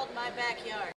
called My Backyard.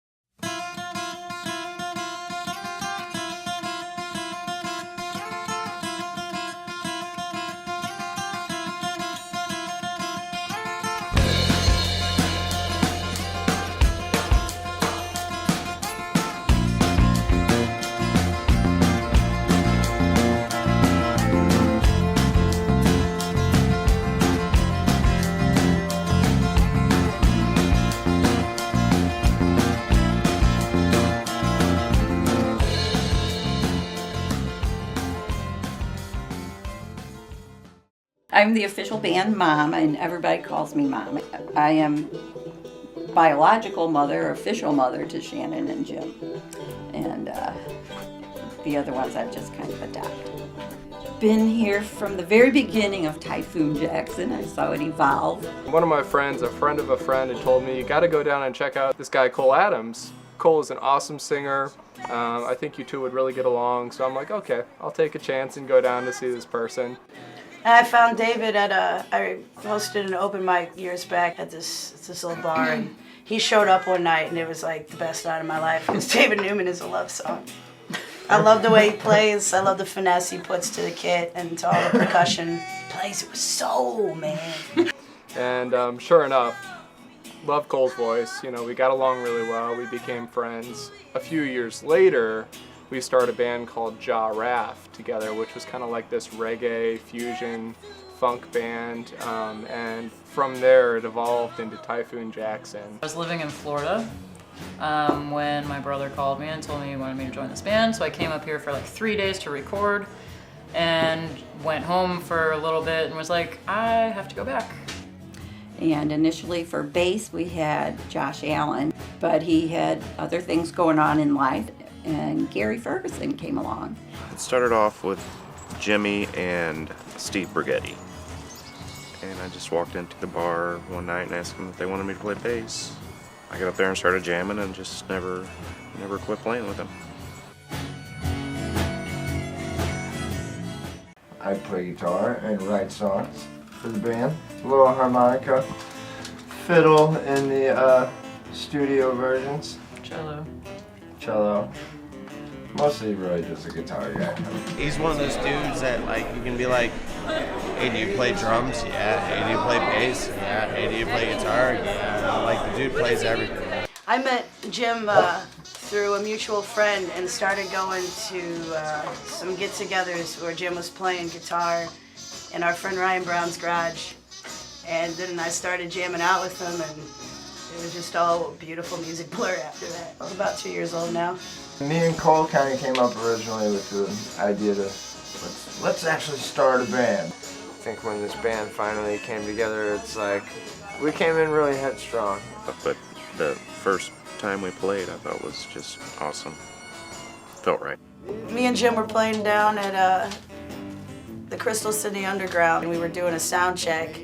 I'm the official band mom, and everybody calls me mom. I am biological mother, official mother to Shannon and Jim. And the other ones I've just kind of adopted. Been here from the very beginning of Typhoon Jackson. I saw it evolve. One of my friends, a friend of a friend, had told me, you gotta go down and check out this guy, Cole Adams. Cole is an awesome singer. I think you two would really get along. So I'm like, okay, I'll take a chance and go down to see this person. And I found David at I hosted an open mic years back at this little bar, and he showed up one night, and it was like the best night of my life, because David Newman is a love song. I love the way he plays, I love the finesse he puts to the kit and to all the percussion. He plays it with soul, man. And sure enough, loved Cole's voice. You know, we got along really well, we became friends. A few years later, we started a band called Ja Raff together, which was kind of like this reggae fusion funk band, and from there it evolved into Typhoon Jackson. I was living in Florida when my brother called me and told me he wanted me to join this band, so I came up here for like 3 days to record and went home for a little bit and was like, I have to go back. And initially for bass we had Josh Allen, but he had other things going on in life, and Gary Ferguson came along. It started off with Jimmy and Steve Brigetti. And I just walked into the bar one night and asked them if they wanted me to play bass. I got up there and started jamming and just never quit playing with them. I play guitar and write songs for the band. A little harmonica, fiddle in the studio versions. Cello. Mostly really just a guitar guy. He's one of those dudes that like you can be like, hey, do you play drums? Yeah. Hey, do you play bass? Yeah. Hey, do you play guitar? Yeah. Like the dude plays everything. I met Jim through a mutual friend and started going to some get-togethers where Jim was playing guitar in our friend Ryan Brown's garage. And then I started jamming out with him, and it was just all a beautiful music blur after that. I was about 2 years old now. Me and Cole kind of came up originally with the idea to let's actually start a band. I think when this band finally came together, it's like we came in really headstrong. But the first time we played I thought was just awesome. Felt right. Me and Jim were playing down at the Crystal City Underground, and we were doing a sound check.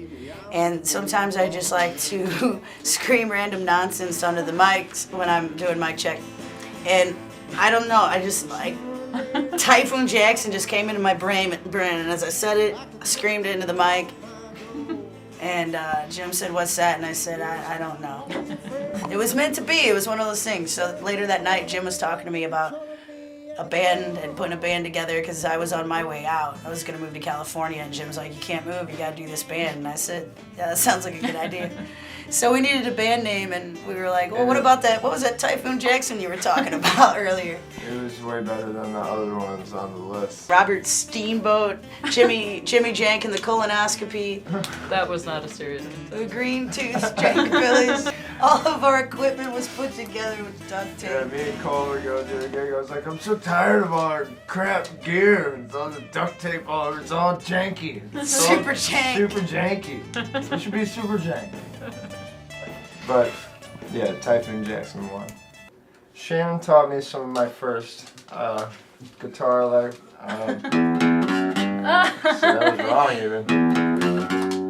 And sometimes I just like to scream random nonsense under the mics when I'm doing mic check. And I don't know, I just like, Typhoon Jackson just came into my brain, and as I said it, I screamed it into the mic. And Jim said, what's that? And I said, I don't know. It was meant to be, it was one of those things. So later that night, Jim was talking to me about a band and putting a band together, because I was on my way out. I was gonna move to California, and Jim's like, you can't move, you gotta do this band. And I said, yeah, that sounds like a good idea. So we needed a band name, and we were like, well, what about that, what was that Typhoon Jackson you were talking about earlier? It was way better than the other ones on the list. Robert Steamboat, Jimmy Jank and the colonoscopy. That was not a serious The green tooth, Jankabillies. All of our equipment was put together with duct tape. Yeah, me and Cole would go to the gig. I was like, I'm so tired of our crap gear. It's all the duct tape all over. It's all janky. It's Super jank. Super janky. We should be super janky. But yeah, Typhoon Jackson won. Shannon taught me some of my first guitar life. So that was wrong even.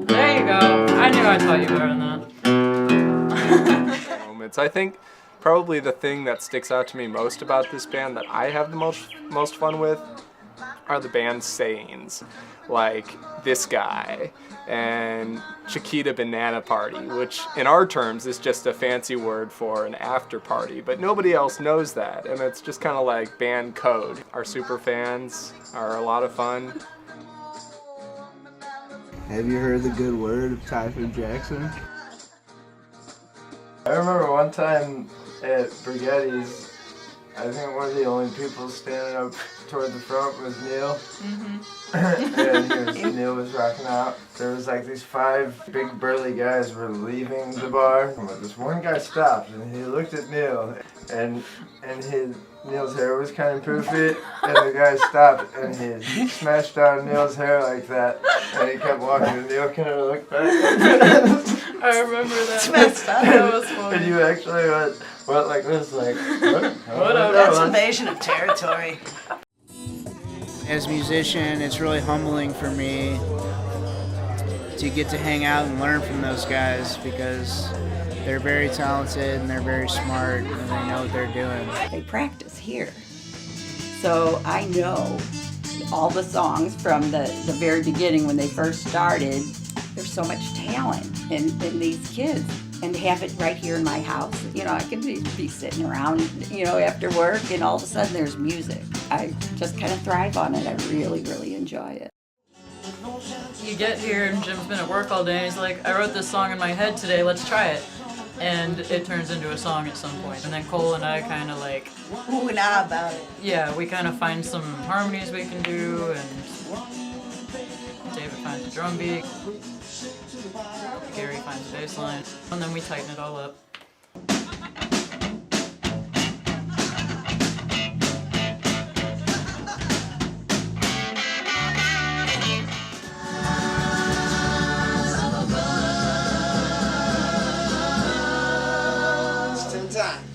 There you go. I knew I taught you better than that. I think probably the thing that sticks out to me most about this band that I have the most fun with are the band's sayings. like This Guy and Chiquita Banana Party, which in our terms is just a fancy word for an after party, but nobody else knows that, and it's just kind of like band code. Our super fans are a lot of fun. Have you heard the good word of Typhoon Jackson? I remember one time at Brigetti's, I think one of the only people standing up toward the front was Neil. And Neil was rocking out. There was like these 5 big burly guys were leaving the bar. But this one guy stopped and he looked at Neil, and Neil's hair was kind of poofy, and the guy stopped and he smashed down Neil's hair like that, and he kept walking, and Neil kind of looked back. I remember that. That was funny. And you actually went like this, like, what? That's invasion of territory. As a musician, it's really humbling for me to get to hang out and learn from those guys because they're very talented and they're very smart and they know what they're doing. They practice here. So I know all the songs from the very beginning when they first started. There's so much talent in these kids. And to have it right here in my house, you know, I can be sitting around, you know, after work and all of a sudden there's music. I just kind of thrive on it. I really, really enjoy it. You get here and Jim's been at work all day and he's like, I wrote this song in my head today, let's try it. And it turns into a song at some point. And then Cole and I kind of like, Ooh and ah about it. yeah, we kind of find some harmonies we can do, and David finds a drum beat, Gary finds a bass line, and then we tighten it all up.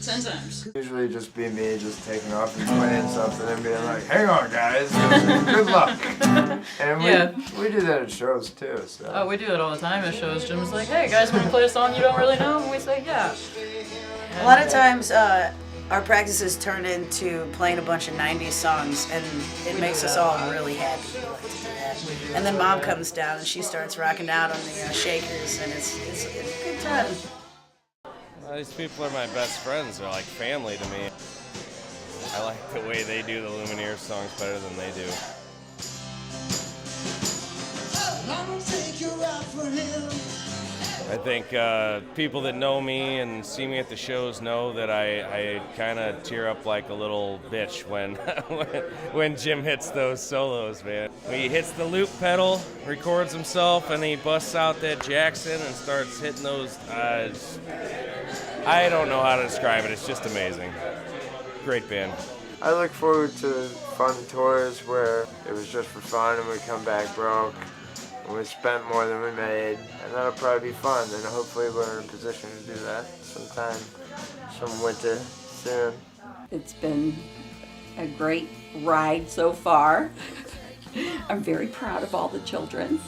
Ten times. Usually just be me just taking off and playing something and being like, hang on guys, good luck. And we do that at shows too. So. Oh, we do it all the time at shows. Jim's like, hey guys, want to play a song you don't really know? And we say, yeah. A lot of times our practices turn into playing a bunch of 90s songs, and it makes us all really happy. We like to do that. And then Mom comes down and she starts rocking out on the shakers, and it's a good time. These people are my best friends. They're like family to me. I like the way they do the Lumineers songs better than they do. I think people that know me and see me at the shows know that I kind of tear up like a little bitch when Jim hits those solos, man. He hits the loop pedal, records himself, and he busts out that Jackson and starts hitting those. I don't know how to describe it. It's just amazing. Great band. I look forward to fun tours where it was just for fun and we come back broke and we spent more than we made, and that'll probably be fun, and hopefully we're in a position to do that sometime, some winter soon. It's been a great ride so far. I'm very proud of all the children.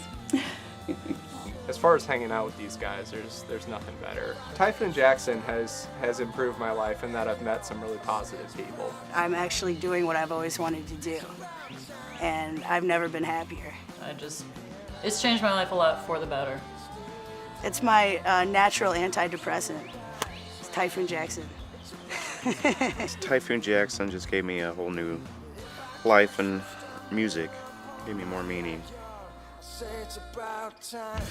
As far as hanging out with these guys, there's nothing better. Typhoon Jackson has improved my life in that I've met some really positive people. I'm actually doing what I've always wanted to do, and I've never been happier. It's changed my life a lot for the better. It's my natural antidepressant. It's Typhoon Jackson. Typhoon Jackson just gave me a whole new life and music. Gave me more meaning. Say it's about time.